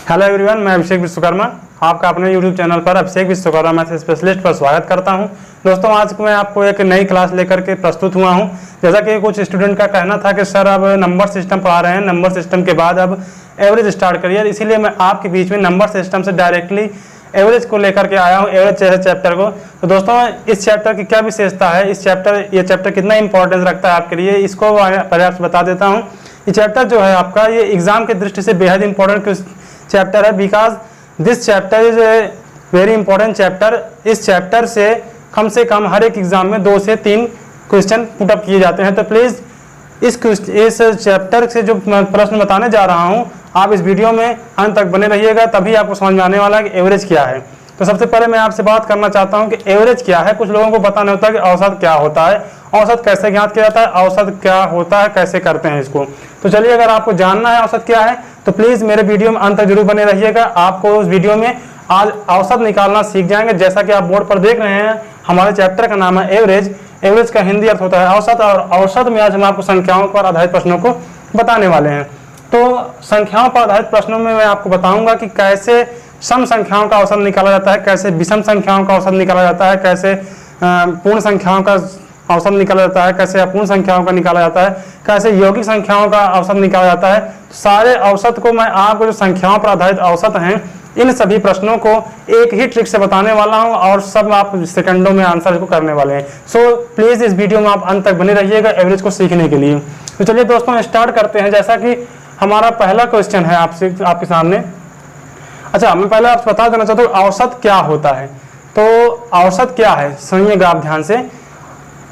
Hello everyone, मैं अभिषेक विश्वकर्मा आपका अपने यूट्यूब चैनल पर अभिषेक विश्वकर्मा मैथ स्पेशलिस्ट पर स्वागत करता हूं। दोस्तों, आज मैं आपको एक नई क्लास लेकर के प्रस्तुत हुआ हूं। जैसा कि कुछ स्टूडेंट का कहना था कि सर अब नंबर सिस्टम पढ़ा रहे हैं, नंबर सिस्टम के बाद अब एवरेज स्टार्ट करिए, इसीलिए मैं आपके बीच में नंबर सिस्टम से डायरेक्टली एवरेज को लेकर के आया हूँ, एवरेज चैप्टर को। तो दोस्तों, इस चैप्टर की क्या विशेषता है, ये चैप्टर कितना इंपॉर्टेंस रखता है आपके लिए, इसको पर्याप्त बता देता हूँ। ये चैप्टर जो है आपका, ये एग्जाम की दृष्टि से बेहद इंपॉर्टेंट चैप्टर है, because this chapter is a very important chapter. इस चैप्टर से कम हर एक एग्जाम में 2 से 3 क्वेश्चन पुटअप किए जाते हैं। तो प्लीज़ इस चैप्टर से जो मैं प्रश्न बताने जा रहा हूं, आप इस वीडियो में अंत तक बने रहिएगा, तभी आपको समझ में आने वाला है कि एवरेज क्या है। तो सबसे पहले मैं आपसे बात करना चाहता हूं कि एवरेज क्या है। कुछ लोगों को पता नहीं होता कि औसत क्या होता है, औसत कैसे ज्ञात किया जाता है, औसत क्या होता है, कैसे करते हैं इसको। तो चलिए, अगर आपको जानना है औसत क्या है तो प्लीज़ मेरे वीडियो में अंत तक जरूर बने रहिएगा। आपको उस वीडियो में आज औसत निकालना सीख जाएंगे। जैसा कि आप बोर्ड पर देख रहे हैं, हमारे चैप्टर का नाम है एवरेज। एवरेज का हिंदी अर्थ होता है औसत, और औसत में आज हम आपको संख्याओं पर आधारित प्रश्नों को बताने वाले हैं। तो संख्याओं पर आधारित प्रश्नों में मैं आपको बताऊंगा कि कैसे सम संख्याओं का औसत निकाला जाता है, कैसे विषम संख्याओं का औसत निकाला जाता है, कैसे पूर्ण संख्याओं का औसत निकाला जाता है, कैसे अपूर्ण संख्याओं का निकाला जाता है, कैसे यौगिक संख्याओं का औसत निकाला जाता है। सारे औसत को मैं आपको, जो संख्याओं पर आधारित औसत हैं, इन सभी प्रश्नों को एक ही ट्रिक से बताने वाला हूं, और सब आप सेकंडों में आंसर इसको करने वाले हैं। सो प्लीज़ इस वीडियो में आप अंत तक बने रहिएगा एवरेज को सीखने के लिए। तो चलिए दोस्तों, स्टार्ट करते हैं। जैसा कि हमारा पहला क्वेश्चन है आपके सामने। अच्छा, मैं पहले आपसे बता देना चाहता हूँ औसत क्या होता है। तो औसत क्या है, सुनिएगा आप ध्यान से।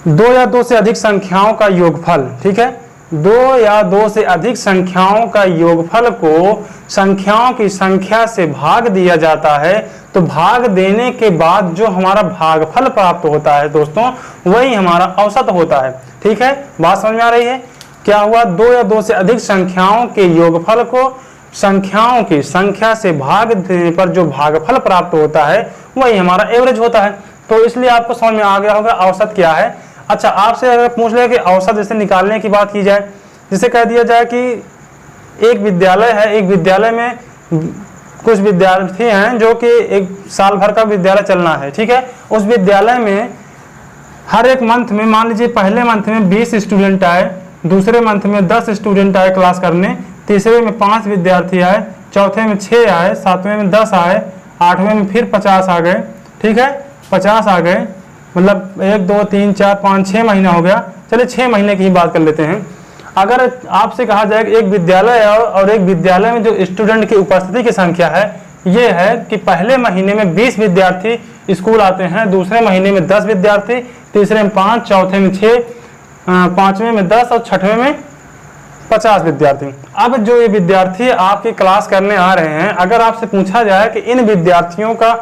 2 या 2 से अधिक संख्याओं का योगफल, ठीक है, 2 या 2 से अधिक संख्याओं का योगफल को संख्याओं की संख्या से भाग दिया जाता है। तो भाग देने के बाद जो हमारा भागफल प्राप्त होता है दोस्तों, वही हमारा औसत होता है। ठीक है, बात समझ में आ रही है? क्या हुआ, 2 या 2 से अधिक संख्याओं के योगफल को संख्याओं की संख्या से भाग देने पर जो भागफल प्राप्त होता है, वही हमारा एवरेज होता है। तो इसलिए आपको समझ में आ गया होगा औसत क्या है। अच्छा, आपसे अगर पूछ ले कि औसत जैसे निकालने की बात की जाए, जिसे कह दिया जाए कि एक विद्यालय है, एक विद्यालय में कुछ विद्यार्थी हैं जो कि एक साल भर का विद्यालय चलना है, ठीक है। उस विद्यालय में हर एक मंथ में, मान लीजिए पहले मंथ में 20 स्टूडेंट आए, दूसरे मंथ में 10 स्टूडेंट आए क्लास करने, तीसरे में 5 विद्यार्थी आए, चौथे में 6 आए, 7वें में 10 आए, 8वें में फिर 50 आ गए, ठीक है, 50 आ गए, मतलब 1 2 3 4 5 6 महीना हो गया। चलिए 6 महीने की ही बात कर लेते हैं। अगर आपसे कहा जाए कि एक विद्यालय और एक विद्यालय में जो स्टूडेंट की उपस्थिति की संख्या है, ये है कि पहले महीने में 20 विद्यार्थी स्कूल आते हैं, दूसरे महीने में 10 विद्यार्थी, तीसरे में 5, चौथे में 6, 5वें में 10 और 6वें में 50 विद्यार्थी। अब जो ये विद्यार्थी आपकी क्लास करने आ रहे हैं, अगर आपसे पूछा जाए कि इन विद्यार्थियों का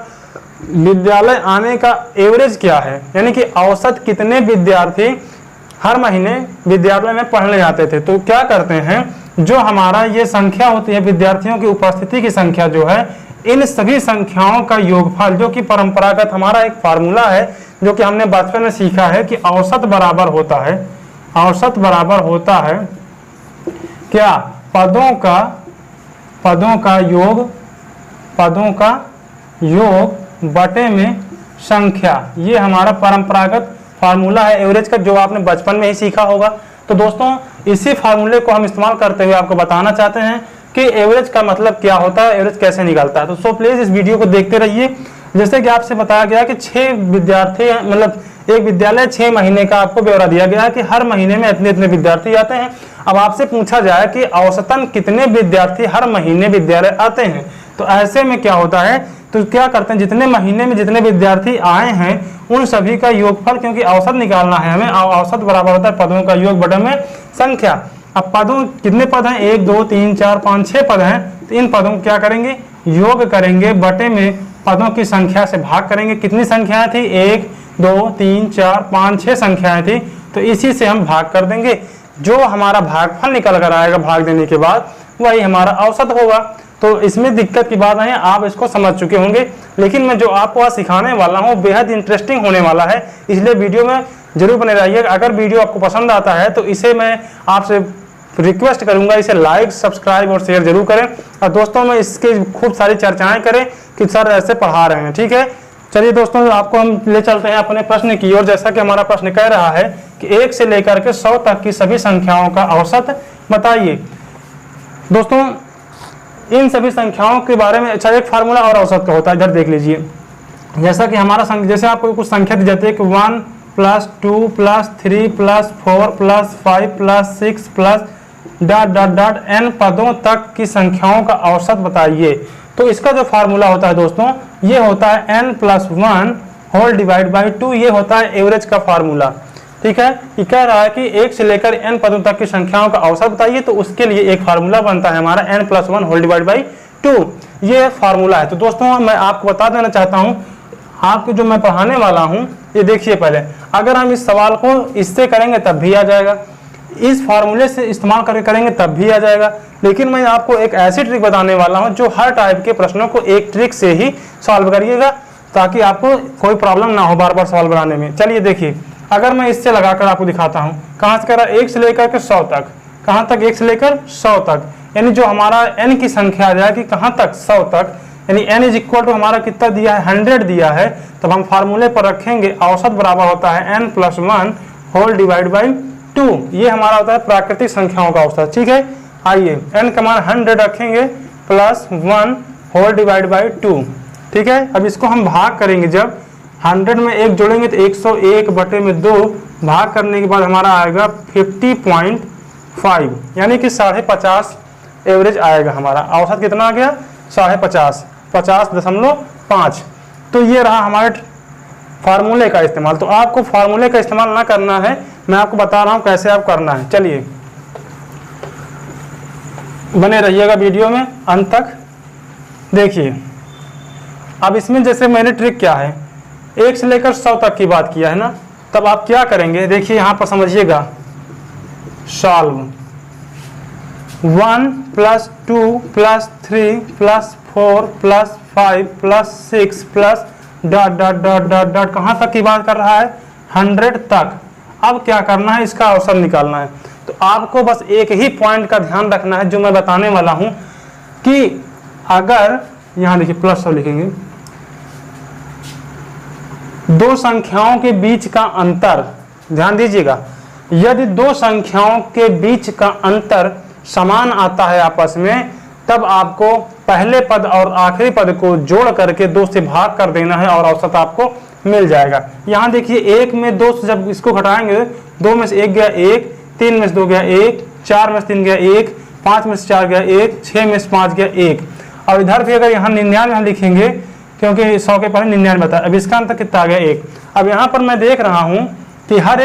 विद्यालय आने का एवरेज क्या है, यानी कि औसत कितने विद्यार्थी हर महीने विद्यालय में पढ़ने जाते थे, तो क्या करते हैं, जो हमारा ये संख्या होती है विद्यार्थियों की उपस्थिति की संख्या जो है, इन सभी संख्याओं का योगफल, जो कि परंपरागत हमारा एक फार्मूला है जो कि हमने बचपन में सीखा है कि औसत बराबर होता है, औसत बराबर होता है क्या, पदों का योग बटे में संख्या। ये हमारा परंपरागत फार्मूला है एवरेज का, जो आपने बचपन में ही सीखा होगा। तो दोस्तों, इसी फार्मूले को हम इस्तेमाल करते हुए आपको बताना चाहते हैं कि एवरेज का मतलब क्या होता है, एवरेज कैसे निकलता है। तो सो प्लीज इस वीडियो को देखते रहिए। जैसे कि आपसे बताया गया कि 6 विद्यार्थी, मतलब एक विद्यालय 6 महीने का आपको ब्यौरा दिया गया है कि हर महीने में इतने इतने विद्यार्थी आते हैं। अब आपसे पूछा जाए कि औसतन कितने विद्यार्थी हर महीने विद्यालय आते हैं, तो ऐसे में क्या होता है, तो क्या करते हैं, जितने महीने में जितने विद्यार्थी आए हैं उन सभी का योगफल, क्योंकि औसत निकालना है हमें, औसत बराबर होता है पदों का योग बटे में संख्या। अब पदों कितने पद हैं, 1 2 3 4 5 6 पद हैं, तो इन पदों को क्या करेंगे, योग करेंगे, बटे में पदों की संख्या से भाग करेंगे। कितनी संख्याएं थी, 1 2 3 4 5 6 संख्याएं थी, तो इसी से हम भाग कर देंगे। जो हमारा भागफल निकल कर आएगा भाग देने के बाद, वही हमारा औसत होगा। तो इसमें दिक्कत की बात नहीं है, आप इसको समझ चुके होंगे। लेकिन मैं जो आपको आज सिखाने वाला हूँ बेहद इंटरेस्टिंग होने वाला है, इसलिए वीडियो में जरूर बने रहिए। अगर वीडियो आपको पसंद आता है तो इसे मैं आपसे रिक्वेस्ट करूंगा इसे लाइक, सब्सक्राइब और शेयर जरूर करें और दोस्तों में इसके खूब सारी चर्चाएं करें कि सर ऐसे पढ़ा रहे हैं। ठीक है, चलिए दोस्तों आपको हम ले चलते हैं अपने प्रश्न की ओर। जैसा कि हमारा प्रश्न कह रहा है कि 1 से लेकर के 100 तक की सभी संख्याओं का औसत बताइए। दोस्तों इन सभी संख्याओं के बारे में अच्छा एक फार्मूला और औसत का होता है, इधर देख लीजिए। जैसा कि हमारा जैसे आपको कुछ संख्या दी जाती है कि 1 + 2 + 3 + 4 + 5 + 6 + ... n पदों तक की संख्याओं का औसत बताइए। तो इसका जो फार्मूला होता है दोस्तों ये होता है n + 1 होल डिवाइड बाई 2। ये होता है एवरेज का फार्मूला। ठीक है, ये कह रहा है कि 1 से लेकर n पदों तक की संख्याओं का औसत बताइए, तो उसके लिए एक फार्मूला बनता है हमारा n + 1 होल डिवाइड बाई 2। ये फार्मूला है। तो दोस्तों मैं आपको बता देना चाहता हूँ, आपको जो मैं पढ़ाने वाला हूँ ये देखिए। पहले अगर हम इस सवाल को इससे करेंगे तब भी आ जाएगा, इस फार्मूले से इस्तेमाल करके करेंगे तब भी आ जाएगा, लेकिन मैं आपको एक ऐसी ट्रिक बताने वाला हूं जो हर टाइप के प्रश्नों को एक ट्रिक से ही सॉल्व करिएगा ताकि आपको कोई प्रॉब्लम ना हो बार बार सवाल बनाने में। चलिए देखिए, अगर मैं इससे लगाकर आपको दिखाता हूं, कहां से करा 1 से लेकर के 100 तक। कहां तक? 1 से लेकर 100 तक, यानी जो हमारा n की संख्या आ जाएगी कहां तक? 100 तक। यानी n = हमारा कितना दिया है? 100 दिया है। तब हम फार्मूले पर रखेंगे औसत बराबर होता है n + 1 होल डिवाइड बाई 2। ये हमारा होता है प्राकृतिक संख्याओं का औसत। ठीक है, आइए n का मान 100 रखेंगे + 1 होल डिवाइड बाई 2। ठीक है, अब इसको हम भाग करेंगे, जब 100 में 1 जोड़ेंगे तो 101/2 भाग करने के बाद हमारा आएगा 50.5, यानी कि 50.5 एवरेज आएगा। हमारा औसत कितना आ गया? 50.5, 50.5। तो ये रहा हमारे फार्मूले का इस्तेमाल। तो आपको फार्मूले का इस्तेमाल ना करना है, मैं आपको बता रहा हूं कैसे आप करना है। चलिए बने रहिएगा वीडियो में अंत तक। देखिए अब इसमें जैसे मैंने ट्रिक क्या है, 1 से लेकर 100 तक की बात किया है ना, तब आप क्या करेंगे देखिए यहां पर समझिएगा। सॉल्व 1 + 2 + 3 + 4 + 5 + 6 + ... कहां तक की बात कर रहा है? 100 तक। अब क्या करना है? इसका औसत निकालना है। तो आपको बस एक ही पॉइंट का ध्यान रखना है जो मैं बताने वाला हूं कि अगर यहां देखिए +100 लिखेंगे, दो संख्याओं के बीच का अंतर, ध्यान दीजिएगा, यदि दो संख्याओं के बीच का अंतर समान आता है आपस में, तब आपको पहले पद और आखिरी पद को जोड़ करके 2 से भाग कर देना है और औसत आपको मिल जाएगा। यहाँ देखिए 1 में 2 से जब इसको घटाएंगे, 2 में से 1 गया 1, 3 में से 2 गया 1, 4 में से 3 गया 1, 5 में से 4 गया 1, 6 में से 5 गया 1। और इधर भी अगर यहाँ 99 लिखेंगे, क्योंकि 100 के पहले 99 बताया, अब इसका अंतर कितना आ गया? 1। अब यहाँ पर मैं देख रहा हूँ कि हर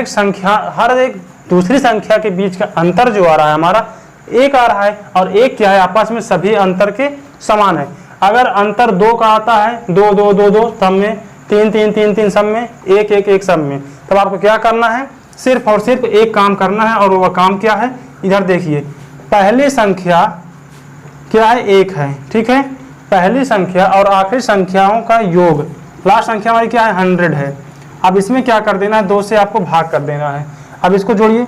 एक दूसरी संख्या के बीच का अंतर जो आ रहा है हमारा 1 आ रहा है, और 1 क्या है? आपस में सभी अंतर के समान है। अगर अंतर 2 का आता है, 2 2 2 2 सब में, 3 3 3 3 सब में, 1 1 1 सब में, तब आपको क्या करना है? सिर्फ और सिर्फ एक काम करना है, और वह काम क्या है? इधर देखिए, पहली संख्या क्या है? 1 है। ठीक है, पहली संख्या और आखिरी संख्याओं का योग, लास्ट संख्या हमारी क्या है? 100 है। अब इसमें क्या कर देना है? 2 से आपको भाग कर देना है। अब इसको जोड़िए,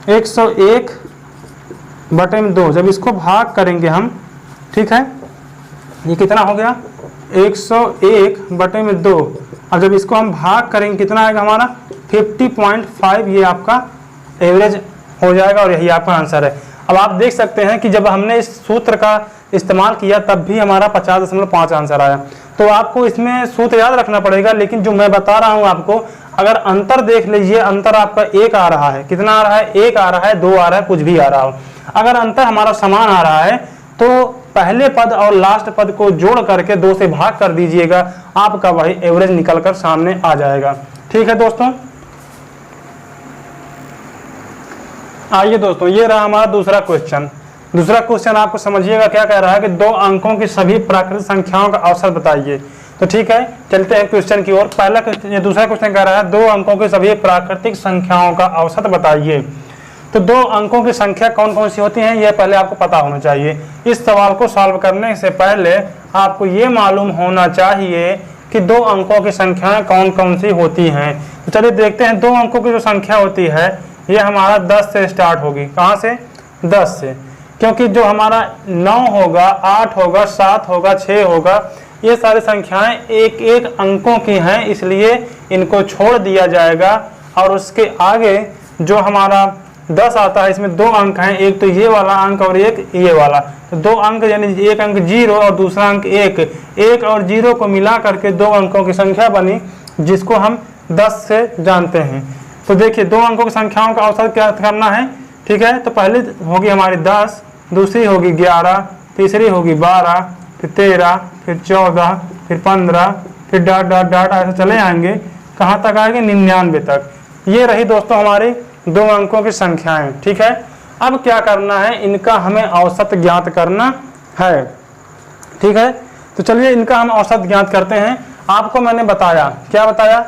101/2, जब इसको भाग करेंगे हम, ठीक है, ये कितना हो गया? 101/2। अब जब इसको हम भाग करेंगे कितना आएगा हमारा? 50.5। ये आपका एवरेज हो जाएगा और यही आपका आंसर है। अब आप देख सकते हैं कि जब हमने इस सूत्र का इस्तेमाल किया तब भी हमारा 50.5 आंसर आया। तो आपको इसमें सूत्र याद रखना पड़ेगा, लेकिन जो मैं बता रहा हूं आपको, अगर अंतर देख लीजिए, अंतर आपका 1 आ रहा है, कितना आ रहा है? 1 आ रहा है, 2 आ रहा है, कुछ भी आ रहा हो, अगर अंतर हमारा समान आ रहा है तो पहले पद और लास्ट पद को जोड़ करके 2 से भाग कर दीजिएगा, आपका वही एवरेज निकलकर सामने आ जाएगा। ठीक है दोस्तों, आइए दोस्तों, ये रहा हमारा दूसरा क्वेश्चन। दूसरा क्वेश्चन आपको समझिएगा क्या कह रहा है कि 2 अंकों की सभी प्राकृतिक संख्याओं का औसत बताइए। तो ठीक है, चलते हैं क्वेश्चन की ओर। पहला क्वेश्चन, ये दूसरा क्वेश्चन कह रहा है 2 अंकों की सभी प्राकृतिक संख्याओं का औसत बताइए। तो 2 अंकों की संख्या कौन कौन सी होती हैं, यह पहले आपको पता होना चाहिए। इस सवाल को सॉल्व करने से पहले आपको ये मालूम होना चाहिए कि 2 अंकों की संख्याएं कौन कौन सी होती हैं। तो चलिए देखते हैं, 2 अंकों की जो संख्या होती है ये हमारा 10 से स्टार्ट होगी। कहाँ से? 10 से, क्योंकि जो हमारा 9 होगा, 8 होगा, 7 होगा, 6 होगा, ये सारी संख्याएं एक एक अंकों की हैं, इसलिए इनको छोड़ दिया जाएगा। और उसके आगे जो हमारा 10 आता है, इसमें 2 अंक हैं, एक तो ये वाला अंक और एक ये वाला, तो 2 अंक यानी एक अंक 0 और दूसरा अंक 1, 1 और 0 को मिला करके 2 अंकों की संख्या बनी, जिसको हम 10 से जानते हैं। तो देखिए 2 अंकों की संख्याओं का औसत क्या करना है, ठीक है। तो पहली होगी हमारी 10, दूसरी होगी 11, तीसरी होगी 12, फिर 13, फिर 14, फिर 15, फिर डॉट डॉट डॉट ऐसे चले आएंगे, कहाँ तक आएंगे, 99 तक। ये रही दोस्तों हमारी 2 अंकों की संख्याएं, ठीक है। अब क्या करना है, इनका हमें औसत ज्ञात करना है, ठीक है। तो चलिए इनका हम औसत ज्ञात करते हैं। आपको मैंने बताया, क्या बताया,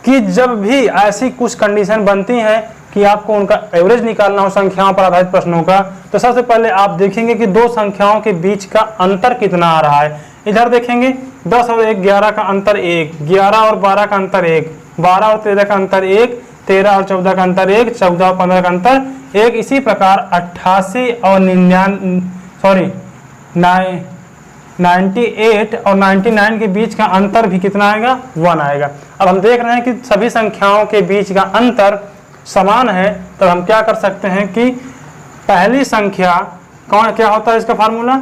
कि जब भी ऐसी कुछ कंडीशन बनती हैं कि आपको उनका एवरेज निकालना हो संख्याओं पर आधारित प्रश्नों का, तो सबसे पहले आप देखेंगे कि 2 संख्याओं के बीच का अंतर कितना आ रहा है। इधर देखेंगे 10 और 11 का अंतर 1, 11 और 12 का अंतर 1, 12 और 13 का अंतर 1, 13 और 14 का अंतर 1, 14 और 15 का अंतर 1। इसी प्रकार 88 और 98 और 99 के बीच का अंतर भी कितना आएगा, 1 आएगा। अब हम देख रहे हैं कि सभी संख्याओं के बीच का अंतर समान है, तो हम क्या कर सकते हैं कि पहली संख्या कौन, क्या होता है इसका फार्मूला,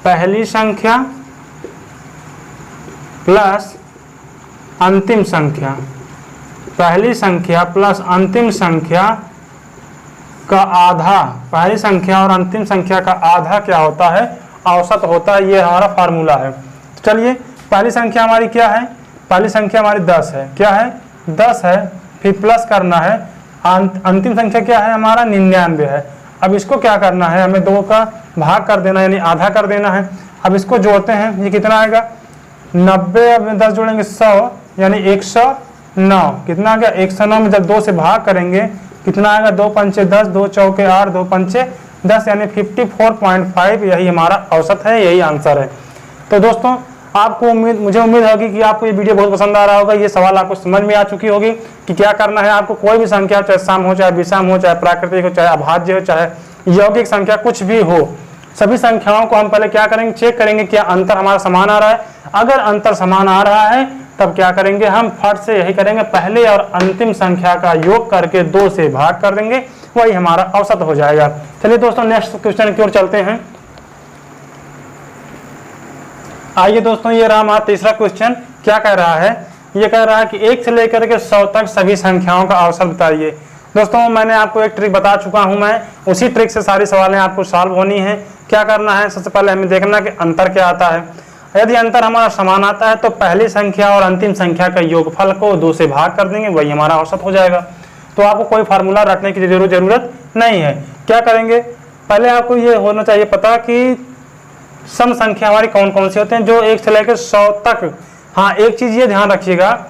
पहली संख्या प्लस अंतिम संख्या, पहली संख्या प्लस अंतिम संख्या का आधा, पहली संख्या और अंतिम संख्या का आधा क्या होता है, औसत होता है। ये हमारा फार्मूला है। तो चलिए पहली संख्या हमारी क्या है, पहली संख्या हमारी 10 है, क्या है, 10 है, फिर प्लस करना है, अंतिम संख्या क्या है हमारा, 99 है। अब इसको क्या करना है, हमें 2 का भाग कर देना, यानी आधा कर देना है। अब इसको जोड़ते हैं, ये कितना आएगा, 90, अब 10 जोड़ेंगे 100, यानी 109, कितना आ गया, 109 में जब 2 से भाग करेंगे कितना आएगा, 2 पंचे 10, 2 चौके 8, 2 पंचे 10, यानी 54.5, यही हमारा औसत है, यही आंसर है। तो दोस्तों आपको मुझे उम्मीद होगी कि आपको ये वीडियो बहुत पसंद आ रहा होगा। ये सवाल आपको समझ में आ चुकी होगी कि क्या करना है आपको। कोई भी संख्या, चाहे सम हो, चाहे विषम हो, चाहे प्राकृतिक हो, चाहे अभाज्य हो, चाहे यौगिक संख्या, कुछ भी हो, सभी संख्याओं को हम पहले क्या करेंगे, चेक करेंगे क्या अंतर हमारा समान आ रहा है। अगर अंतर समान आ रहा है तब क्या करेंगे, हम फट से यही करेंगे, पहले और अंतिम संख्या का योग करके 2 से भाग कर देंगे, वही हमारा औसत हो जाएगा। चलिए दोस्तों नेक्स्ट क्वेश्चन की ओर चलते हैं। आइए दोस्तों, ये रहा हमारा तीसरा क्वेश्चन। क्या कह रहा है, ये कह रहा है कि 1 से लेकर के 100 तक सभी संख्याओं का औसत बताइए। दोस्तों मैंने आपको एक ट्रिक बता चुका हूं, मैं उसी ट्रिक से सारी सवालें आपको सॉल्व होनी है। क्या करना है, सबसे पहले हमें देखना कि अंतर क्या आता है। यदि अंतर हमारा समान आता है तो पहली संख्या और अंतिम संख्या का योगफल को 2 से भाग कर देंगे, वही हमारा औसत हो जाएगा। तो आपको कोई फार्मूला रटने की जरूरत नहीं है। क्या करेंगे, पहले आपको ये होना चाहिए पता कि सम संख्या हमारी कौन कौन सी होते हैं, जो 1 से लेकर 100 तक। हाँ, एक चीज ये ध्यान रखिएगा,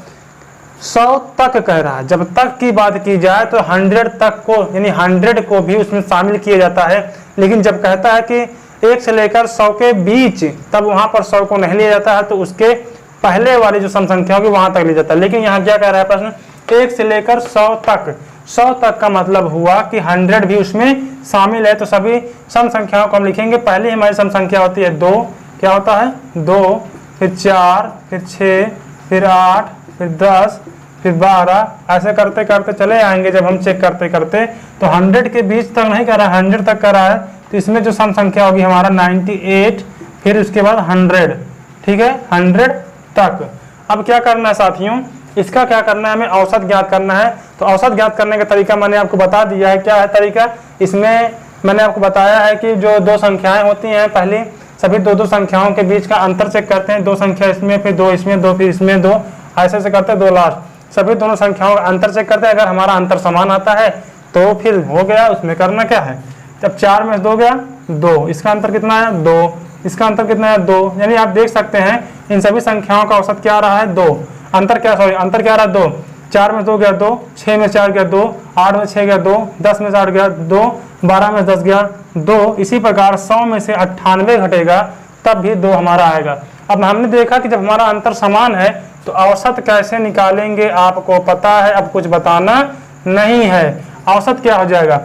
100 तक कह रहा है, जब तक की बात की जाए तो 100 तक को, यानी 100 को भी उसमें शामिल किया जाता है। लेकिन जब कहता है कि 1 से लेकर 100 के बीच, तब वहां पर 100 को नहीं लिया जाता है, तो उसके पहले वाली जो सम संख्या होगी वहां तक लिया जाता है। लेकिन यहाँ क्या कह रहा है प्रश्न, 1 से लेकर 100 तक, 100 तक का मतलब हुआ कि 100 भी उसमें शामिल है। तो सभी सम संख्याओं को हम लिखेंगे। पहली हमारी सम संख्या होती है 2, क्या होता है 2, फिर 4, फिर 6, फिर 8, फिर 10, फिर 12, ऐसे करते करते चले आएंगे। जब हम चेक करते करते तो 100 के बीच तक नहीं कर रहा है, 100 तक कर रहा है, तो इसमें जो सम संख्या होगी हमारा 98, फिर उसके बाद 100, ठीक है, 100 तक। अब क्या करना है साथियों, इसका क्या करना है, हमें औसत ज्ञात करना है। तो औसत ज्ञात करने का तरीका मैंने आपको बता दिया है। क्या है तरीका, इसमें मैंने आपको बताया है कि जो 2 संख्याएं होती हैं, पहली सभी 2 संख्याओं के बीच का अंतर चेक करते हैं। 2 संख्या इसमें, फिर 2 इसमें, 2 फिर इसमें, 2 ऐसे से करते हैं, 2 लास्ट, सभी दोनों संख्याओं का अंतर चेक करते हैं। अगर हमारा अंतर समान आता है तो फिर हो गया। उसमें करना क्या है, जब 4 में 2 गया 2, इसका अंतर कितना है 2, इसका अंतर कितना है 2, यानी आप देख सकते हैं इन सभी संख्याओं का औसत क्या आ रहा है 2। अंतर क्या, सॉरी अंतर क्या रहा 2, 4 में 2 गया 2, 6 में 4 गया 2, 8 में 6 गया 2, 10 में 8 गया 2, 12 में 10 गया 2। इसी प्रकार 100 में से 98 घटेगा तब भी 2 हमारा आएगा। अब हमने देखा कि जब हमारा अंतर समान है तो औसत कैसे निकालेंगे आपको पता है, अब कुछ बताना नहीं है। औसत क्या हो जाएगा,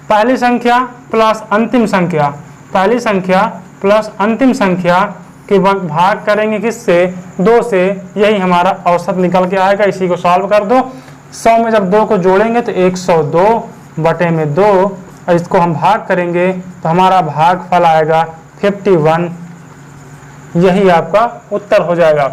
पहली संख्या प्लस अंतिम संख्या, पहली संख्या प्लस अंतिम संख्या के भाग करेंगे किससे, 2 से, यही हमारा औसत निकल के आएगा। इसी को सॉल्व कर दो। 100 में जब 2 को जोड़ेंगे तो 102/2, और इसको हम भाग करेंगे तो हमारा भागफल आएगा 51। यही आपका उत्तर हो जाएगा।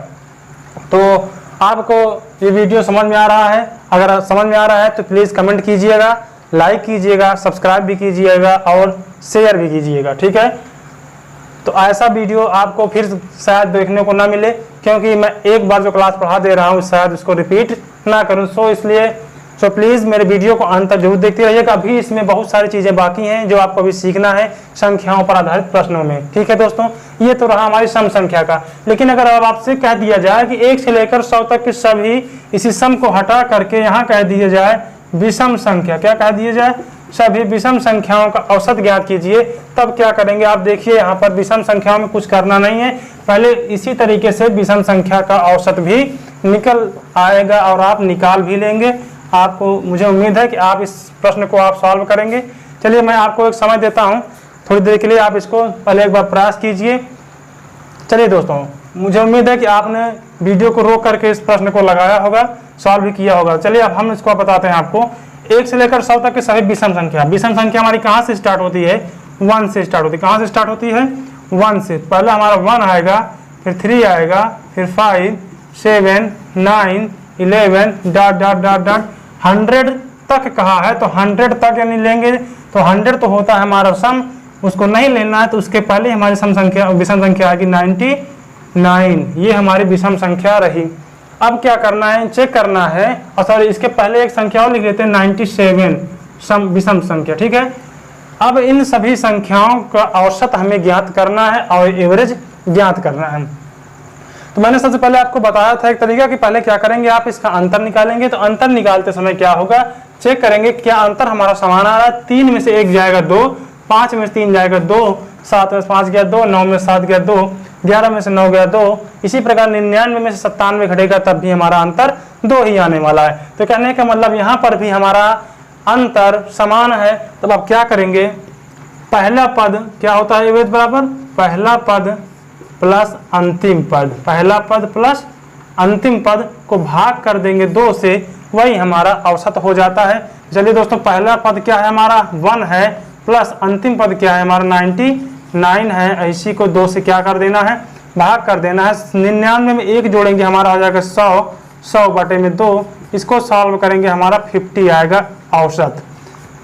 तो आपको ये वीडियो समझ में आ रहा है? अगर समझ में आ रहा है तो प्लीज़ कमेंट कीजिएगा, लाइक कीजिएगा, सब्सक्राइब भी कीजिएगा और शेयर भी कीजिएगा, ठीक है। तो ऐसा वीडियो आपको फिर शायद देखने को ना मिले, क्योंकि मैं एक बार जो क्लास पढ़ा दे रहा हूँ शायद उसको रिपीट ना करूँ। सो प्लीज़ मेरे वीडियो को अंत तक जरूर देखते रहिएगा। अभी इसमें बहुत सारी चीज़ें बाकी हैं जो आपको अभी सीखना है संख्याओं पर आधारित प्रश्नों में, ठीक है दोस्तों। ये तो रहा हमारी सम संख्या का। लेकिन अगर अब आपसे कह दिया जाए कि 1 से लेकर 100 तक के सभी इसी सम को हटा करके यहाँ कह दिया जाए विषम संख्या, क्या कह दिया जाए, सभी विषम संख्याओं का औसत ज्ञात कीजिए, तब क्या करेंगे आप देखिए। यहाँ पर विषम संख्याओं में कुछ करना नहीं है, पहले इसी तरीके से विषम संख्या का औसत भी निकल आएगा और आप निकाल भी लेंगे। आपको, मुझे उम्मीद है कि आप इस प्रश्न को आप सॉल्व करेंगे। चलिए मैं आपको एक समय देता हूँ, थोड़ी देर के लिए आप इसको पहले एक बार प्रयास कीजिए। चलिए दोस्तों, मुझे उम्मीद है कि आपने वीडियो को रोक करके इस प्रश्न को लगाया होगा, सॉल्व भी किया होगा। चलिए अब हम इसको बताते हैं आपको। 1 से लेकर 100 तक के सभी विषम संख्या, विषम संख्या हमारी कहाँ से स्टार्ट होती है, 1 से स्टार्ट होती है। कहाँ से स्टार्ट होती है, 1 से। पहला हमारा 1 आएगा, फिर 3 आएगा, फिर 5, 7, 9, 11 डॉट डॉट डॉट डॉट 100 तक कहा है, तो 100 तक यानी लेंगे तो 100 तो होता है हमारा सम, उसको नहीं लेना है तो उसके पहले हमारी सम संख्या विषम संख्या आएगी 99। ये हमारी विषम संख्या रही। अब क्या करना है, चेक करना है, और सॉरी इसके पहले एक संख्या और लिख लेते हैं 97 सम विषम संख्या, ठीक है। अब इन सभी संख्याओं का औसत हमें ज्ञात करना है और एवरेज ज्ञात करना है। तो मैंने सबसे पहले आपको बताया था एक तरीका कि पहले क्या करेंगे, आप इसका अंतर निकालेंगे। तो अंतर निकालते समय क्या होगा, चेक करेंगे क्या अंतर हमारा समान आ रहा है। 3 में से 1 जाएगा 2, 5 में से 3 जाएगा 2, 7 में से 5 गया 2, 9 में से 7 गया 2, 11 में से 9 गया 2। इसी प्रकार 99 में से 97 घटेगा तब भी हमारा अंतर 2 ही आने वाला है। तो कहने का मतलब यहाँ पर भी हमारा अंतर समान है। तब आप क्या करेंगे, पहला पद क्या होता है, एवरेज बराबर पहला पद प्लस अंतिम पद, पहला पद प्लस अंतिम पद को भाग कर देंगे 2 से, वही हमारा औसत हो जाता है। चलिए दोस्तों, पहला पद क्या है हमारा 1 है, प्लस अंतिम पद क्या है हमारा 99 है। इसी को 2 से क्या कर देना है, भाग कर देना है। 99 में 1 जोड़ेंगे हमारा हो जाएगा 100, 100/2। इसको सॉल्व करेंगे हमारा 50 आएगा औसत,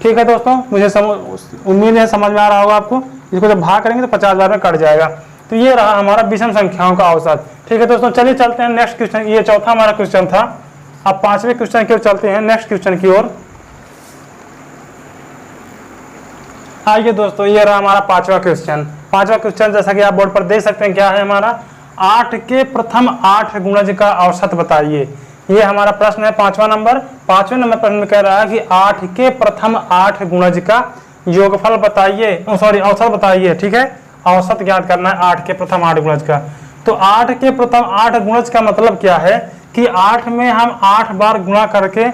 ठीक है दोस्तों। मुझे उम्मीद है समझ में आ रहा होगा आपको। इसको जब भाग करेंगे तो 50 बार में कट जाएगा। तो ये रहा हमारा विषम संख्याओं का औसत, ठीक है दोस्तों। चलिए चलते हैं नेक्स्ट क्वेश्चन। ये चौथा हमारा क्वेश्चन था। अब 5वें क्वेश्चन की ओर चलते हैं, नेक्स्ट क्वेश्चन की ओर। आइए दोस्तों, ये रहा हमारा 5वां क्वेश्चन। 5वां क्वेश्चन जैसा कि आप बोर्ड पर देख सकते हैं क्या है हमारा, 8 के प्रथम 8 गुणज का औसत बताइए। ये हमारा प्रश्न है 5वां नंबर। 5वें नंबर प्रश्न में कह रहा है कि 8 के प्रथम 8 गुणज का योगफल बताइए, औसत बताइए, ठीक है। औसत ज्ञात करना है 8 के प्रथम 8 गुणज का। तो 8 के प्रथम 8 गुणज का मतलब क्या है कि 8 में हम 8 बार गुणा करके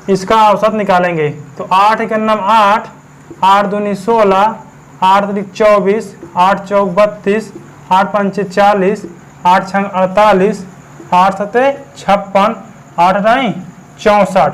इसका औसत निकालेंगे। तो 8 के नाम 8, 8 दूनी 16, 8 त्रिक 24, 8 चौक 32, 8 पंचे 40, 8 छंग 48, 8 सते 56, 8 नहीं 64,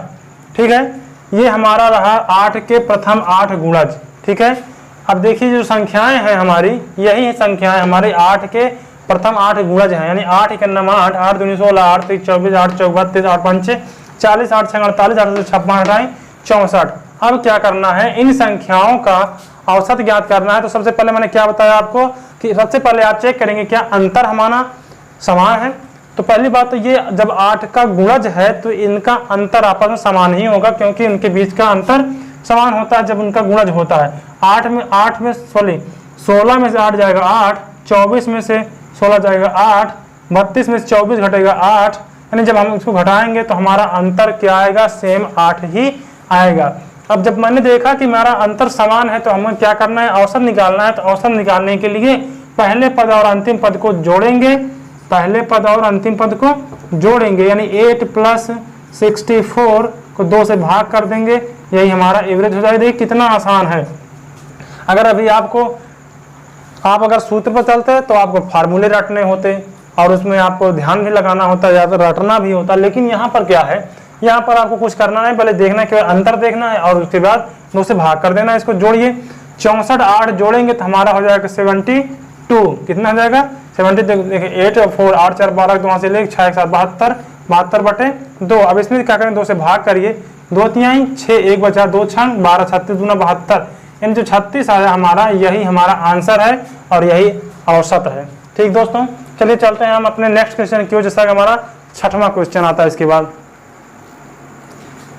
ठीक है। ये हमारा रहा 8 के प्रथम 8 गुणज, ठीक है। अब देखिए जो संख्याएं हैं हमारी, यही संख्याएं हमारी 8 के प्रथम 8 गुणज हैं, यानी 8 के नाम 8, 8 दूनी 16, 8 त्रिक 24, 8 चौक 32, 8 पंचे 40, 8 छंग 48, 8 56, 8 64। अब क्या करना है, इन संख्याओं का औसत ज्ञात करना है। तो सबसे पहले मैंने क्या बताया आपको कि सबसे पहले आप चेक करेंगे क्या अंतर हमारा समान है। तो पहली बात तो ये, जब 8 का गुणज है तो इनका अंतर आपस में समान ही होगा, क्योंकि इनके बीच का अंतर समान होता है जब उनका गुणज होता है। 8 में 16 में से 8 जाएगा 8, 24 में से 16 जाएगा 8, 32 में से 24 घटेगा 8, यानी जब हम इसको घटाएंगे तो हमारा अंतर क्या आएगा, सेम 8 ही आएगा। अब जब मैंने देखा कि हमारा अंतर समान है तो हमें क्या करना है, औसत निकालना है। तो औसत निकालने के लिए पहले पद और अंतिम पद को जोड़ेंगे, पहले पद और अंतिम पद को जोड़ेंगे, यानी 8 + 64 को 2 से भाग कर देंगे, यही हमारा एवरेज हो जाएगा। देखिए कितना आसान है। अगर अभी आप अगर सूत्र पर चलते हैं तो आपको फार्मूले रटने होते और उसमें आपको ध्यान भी लगाना होता है या तो रटना भी होता, लेकिन यहाँ पर क्या है, यहाँ पर आपको कुछ करना नहीं, पहले देखना है, केवल अंतर देखना है और उसके बाद 2 से भाग कर देना है। इसको जोड़िए, 64 8 जोड़ेंगे तो हमारा हो जाएगा 72। कितना हो जाएगा 70। देखिए 8 4 8 4 12 तो वहाँ से ले 6 1 7 72, 72 बटे 2। अब इसमें क्या करें, 2 से भाग करिए, 2 तिहाई 6, 1 बचा 2 छंग 12 36 दूना 72, यानी जो 36 आया हमारा, यही हमारा आंसर है और यही औसत है। ठीक दोस्तों, चलिए चलते हैं हम अपने नेक्स्ट क्वेश्चन की ओर, जैसा कि हमारा 6वां क्वेश्चन आता है इसके बाद।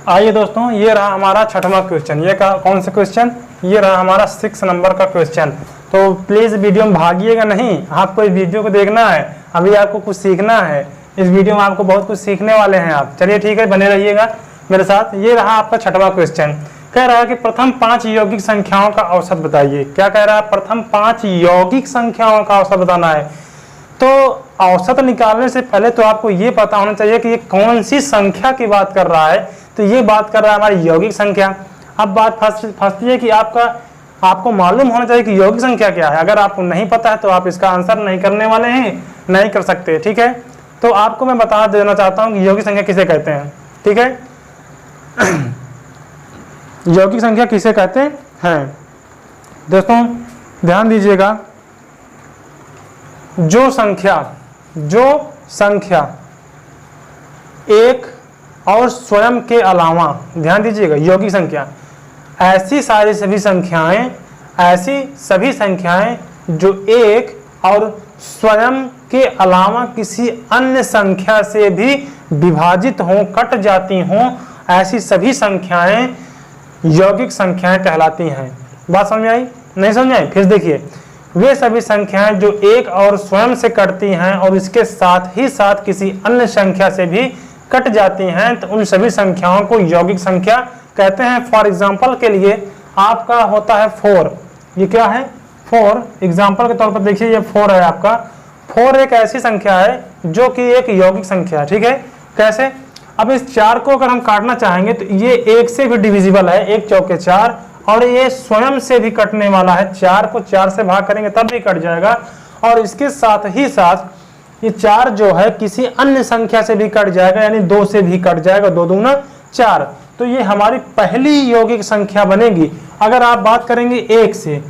आइए दोस्तों, ये रहा हमारा 6वां क्वेश्चन। ये कौन सा क्वेश्चन, ये रहा हमारा 6 नंबर का क्वेश्चन। तो प्लीज वीडियो में भागिएगा नहीं, आपको इस वीडियो को देखना है, अभी आपको कुछ सीखना है, इस वीडियो में आपको बहुत कुछ सीखने वाले हैं आप। चलिए ठीक है, बने रहिएगा मेरे साथ। ये रहा आपका 6वां क्वेश्चन। कह रहा है कि प्रथम 5 यौगिक संख्याओं का औसत बताइए। क्या कह रहा है, प्रथम 5 यौगिक संख्याओं का औसत बताना है। तो औसत निकालने से पहले तो आपको ये पता होना चाहिए कि ये कौन सी संख्या की बात कर रहा है। तो ये बात कर रहा है हमारी यौगिक संख्या। अब बात फंसती है कि आपको मालूम होना चाहिए कि यौगिक संख्या क्या है। अगर आपको नहीं पता है तो आप इसका आंसर नहीं करने वाले हैं, नहीं कर सकते। ठीक है, तो आपको मैं बता देना चाहता हूँ कि यौगिक संख्या किसे कहते हैं। ठीक है, यौगिक संख्या किसे कहते हैं दोस्तों, ध्यान दीजिएगा। जो संख्या एक और स्वयं के अलावा, ध्यान दीजिएगा, यौगिक संख्या ऐसी सभी संख्याएं जो एक और स्वयं के अलावा किसी अन्य संख्या से भी विभाजित हों, कट जाती हों, ऐसी सभी संख्याएं यौगिक संख्याएं कहलाती हैं। बात समझ आई, नहीं समझ आई? फिर देखिए, वे सभी संख्याएं जो एक और स्वयं से कटती हैं और इसके साथ ही साथ किसी अन्य संख्या से भी कट जाती हैं, तो उन सभी संख्याओं को यौगिक संख्या कहते हैं। फॉर एग्जाम्पल के लिए आपका होता है 4। ये क्या है, 4। एग्जाम्पल के तौर पर देखिए, ये 4 है आपका। 4 एक ऐसी संख्या है जो कि एक यौगिक संख्या है। ठीक है, कैसे? अब इस 4 को अगर हम काटना चाहेंगे तो ये 1 से भी डिविजिबल है, 1 चौके 4, और ये स्वयं से भी कटने वाला है। 4 को 4 से भाग करेंगे तब भी कट जाएगा, और इसके साथ ही साथ ये 4 जो है किसी अन्य संख्या से भी कट जाएगा, यानी 2 से भी कट जाएगा, 2 दूना 4। तो ये हमारी पहली यौगिक संख्या बनेगी। अगर आप बात करेंगे 1 से,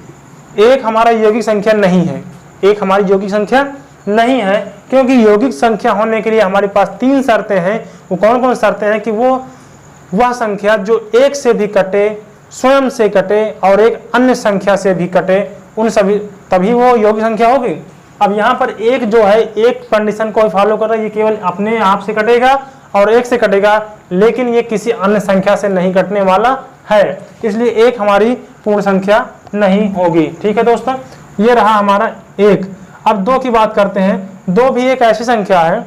1 हमारा यौगिक संख्या नहीं है, 1 हमारी यौगिक संख्या नहीं है, क्योंकि यौगिक संख्या होने के लिए हमारे पास 3 शर्तें हैं। वो कौन कौन शर्तें हैं कि वह संख्या जो 1 से भी कटे, स्वयं से कटे और एक अन्य संख्या से भी कटे, उन सभी, तभी वो यौगिक संख्या होगी। अब यहाँ पर 1 जो है, एक कंडीशन को फॉलो कर रहा है, ये केवल अपने आप से कटेगा और 1 से कटेगा, लेकिन ये किसी अन्य संख्या से नहीं कटने वाला है, इसलिए 1 हमारी पूर्ण संख्या नहीं होगी। ठीक है दोस्तों, ये रहा हमारा 1। अब 2 की बात करते हैं। 2 भी एक ऐसी संख्या है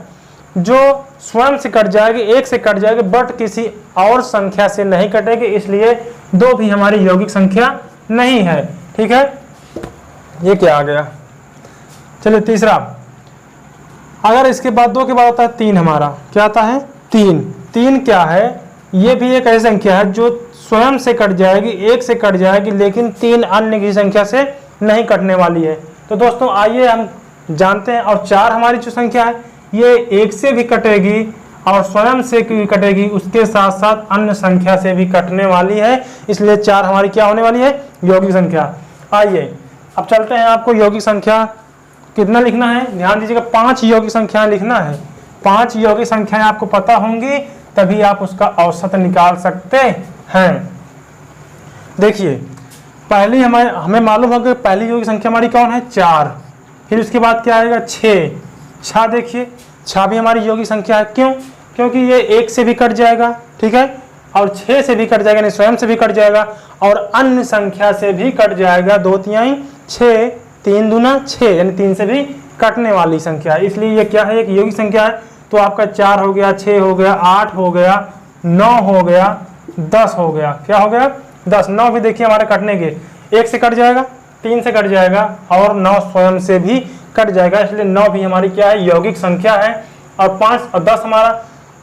जो स्वयं से कट जाएगी, 1 से कट जाएगी, बट किसी और संख्या से नहीं कटेगी, इसलिए 2 भी हमारी यौगिक संख्या नहीं है। ठीक है, ये क्या आ गया। चलिए तीसरा, अगर इसके बाद 2 के बाद आता है 3, हमारा क्या आता है 3। 3 क्या है, ये भी एक ऐसी संख्या है जो स्वयं से कट जाएगी, 1 से कट जाएगी, लेकिन 3 अन्य की संख्या से नहीं कटने वाली है। तो दोस्तों आइए हम जानते हैं। और 4 हमारी जो संख्या है, ये 1 से भी कटेगी और स्वयं से भी कटेगी, उसके साथ साथ अन्य संख्या से भी कटने वाली है, इसलिए 4 हमारी क्या होने वाली है, यौगिक संख्या। आइए अब चलते हैं, आपको यौगिक संख्या कितना लिखना है, ध्यान दीजिएगा, 5 यौगिक संख्याएं लिखना है। 5 यौगिक संख्याएं आपको पता होंगी, तभी आप उसका औसत निकाल सकते हैं। देखिए, पहली हमें मालूम होगा पहली यौगिक संख्या हमारी कौन है, 4। फिर उसके बाद क्या आएगा, 6। 6 देखिए, 6 भी हमारी यौगिक संख्या है। क्यों? क्योंकि ये 1 से भी कट जाएगा, ठीक है, और 6 से भी कट जाएगा, यानी स्वयं से भी कट जाएगा, और अन्य संख्या से भी कट जाएगा। 2 तिहाई 6, 3 दूना 6, यानी 3 से भी कटने वाली संख्या है, इसलिए ये क्या है, एक यौगिक संख्या है। तो आपका 4 हो गया, 6 हो गया, 8 हो गया, 9 हो गया, 10 हो गया। क्या हो गया, 10। 9 भी देखिए हमारे कटने के, 1 से कट जाएगा, 3 से कट जाएगा, और 9 स्वयं से भी कट जाएगा, इसलिए 9 भी हमारी क्या है, यौगिक संख्या है। और 5 और 10 हमारा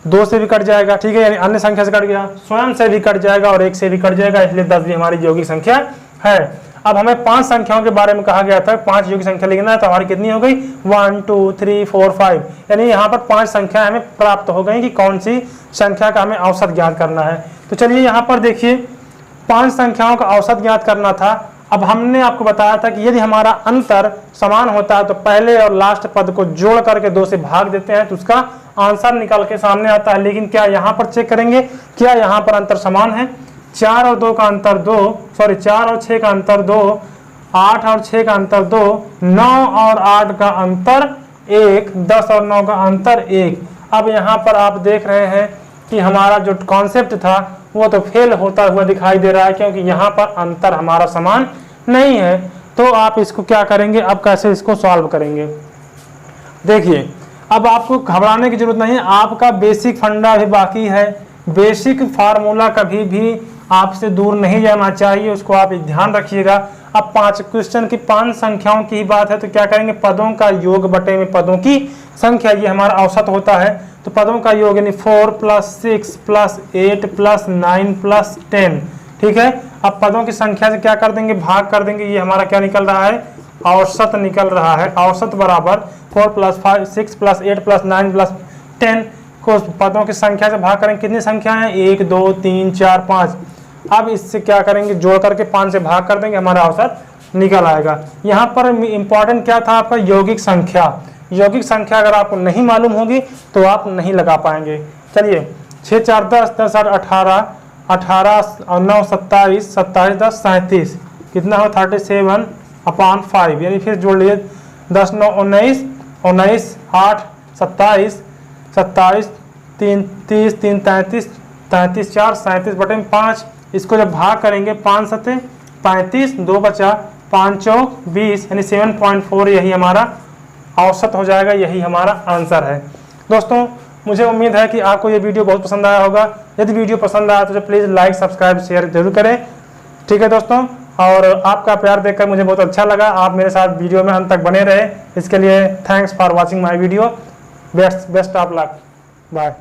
2 से भी कट जाएगा, ठीक है, यानी अन्य संख्या से कट गया, स्वयं से भी कट जाएगा और 1 से भी कट जाएगा, इसलिए 10 भी हमारी यौगिक संख्या है। अब हमें 5 संख्याओं के बारे में कहा गया था, 5 यौगिक संख्या लिखना है, तो हमारी कितनी हो गई 1 2 3 4 5, यानी यहाँ पर 5 संख्या हमें प्राप्त हो गई कि कौन सी संख्या का हमें औसत ज्ञात करना है। तो चलिए यहाँ पर देखिए 5 संख्याओं का औसत ज्ञात करना था। अब हमने आपको बताया था कि यदि हमारा अंतर समान होता है तो पहले और लास्ट पद को जोड़ करके 2 से भाग देते हैं तो उसका आंसर निकल के सामने आता है। लेकिन क्या यहाँ पर चेक करेंगे, क्या यहाँ पर अंतर समान है? 4 और 2 का अंतर 2, सॉरी 4 और 6 का अंतर 2, 8 और 6 का अंतर 2, 9 और 8 का अंतर 1, 10 और 9 का अंतर 1। अब यहाँ पर आप देख रहे हैं कि हमारा जो कॉन्सेप्ट था वो तो फेल होता हुआ दिखाई दे रहा है, क्योंकि यहाँ पर अंतर हमारा समान नहीं है। तो आप इसको क्या करेंगे, अब कैसे इसको सॉल्व करेंगे? देखिए, अब आपको घबराने की जरूरत नहीं है, आपका बेसिक फंडा भी बाकी है। बेसिक फार्मूला कभी भी आपसे दूर नहीं जाना चाहिए, उसको आप ध्यान रखिएगा। अब 5 क्वेश्चन की 5 संख्याओं की ही बात है, तो क्या करेंगे, पदों का योग बटे में पदों की संख्या, ये हमारा औसत होता है। तो पदों का योग यानी 4 + 6 + 8 + 9 + 10, ठीक है। अब पदों की संख्या से क्या कर देंगे, भाग कर देंगे, ये हमारा क्या निकल रहा है, औसत निकल रहा है। औसत बराबर 4 + 5 6 + 8 + 9 + 10 को पदों की संख्या से भाग करेंगे, कितनी संख्या है, 1 2 3 4 5। अब इससे क्या करेंगे, जोड़ करके 5 से भाग कर देंगे, हमारा औसत निकल आएगा। यहाँ पर इंपॉर्टेंट क्या था आपका, यौगिक संख्या। यौगिक संख्या अगर आपको नहीं मालूम होगी तो आप नहीं लगा पाएंगे। चलिए 6 4 10 10 8 18 18 और 9 27 27 10 37, कितना हो 37/5, यानी फिर जोड़ लीजिए 10 9 19 19 8 27 27 3 30 3 33 33 4 37/5। इसको जब भाग करेंगे 5 7 35, 2 बचा, 5 चौक 20, यानी 7.4, यही हमारा औसत हो जाएगा, यही हमारा आंसर है। दोस्तों मुझे उम्मीद है कि आपको ये वीडियो बहुत पसंद आया होगा। यदि वीडियो पसंद आया तो प्लीज़ लाइक सब्सक्राइब शेयर जरूर करें, ठीक है दोस्तों। और आपका प्यार देखकर मुझे बहुत अच्छा लगा, आप मेरे साथ वीडियो में अंत तक बने रहे, इसके लिए thanks for watching my video. Best of luck, bye.